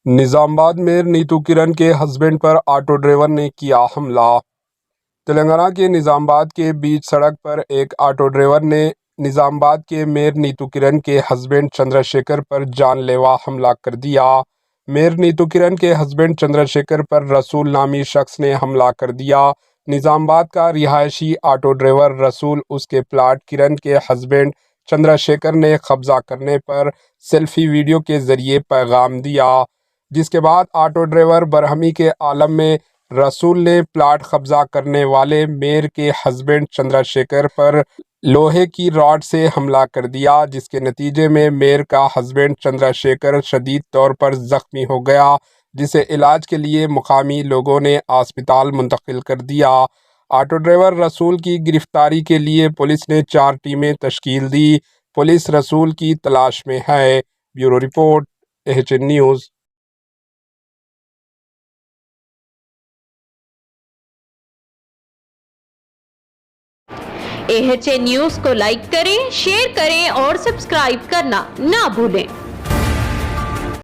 निजामाबाद में नीतू किरण के हस्बैंड पर ऑटो ड्राइवर ने किया हमला। तेलंगाना के निजामाबाद के बीच सड़क पर एक ऑटो ड्राइवर ने निजामाबाद के मेयर नीतू किरण के हस्बैंड चंद्रशेखर पर जानलेवा हमला कर दिया। मेयर नीतू किरण के हस्बैंड चंद्रशेखर पर रसूल नामी शख्स ने हमला कर दिया। निजामाबाद का रिहायशी ऑटो ड्राइवर रसूल उसके प्लाट किरण के हस्बैंड चंद्रशेखर ने कब्जा करने पर सेल्फी वीडियो के जरिए पैगाम दिया, जिसके बाद ऑटो ड्राइवर बरहमी के आलम में रसूल ने प्लाट कब्जा करने वाले मेयर के हस्बैंड चंद्रशेखर पर लोहे की रॉड से हमला कर दिया, जिसके नतीजे में मेयर का हस्बैंड चंद्रशेखर शदीद तौर पर जख्मी हो गया, जिसे इलाज के लिए मुकामी लोगों ने अस्पताल मुंतकिल कर दिया। ऑटो ड्राइवर रसूल की गिरफ्तारी के लिए पुलिस ने 4 टीमें तश्कील दी। पुलिस रसूल की तलाश में है। Bureau report, AHN news. AHN news को लाइक करें, शेयर करें और सब्सक्राइब करना ना भूलें।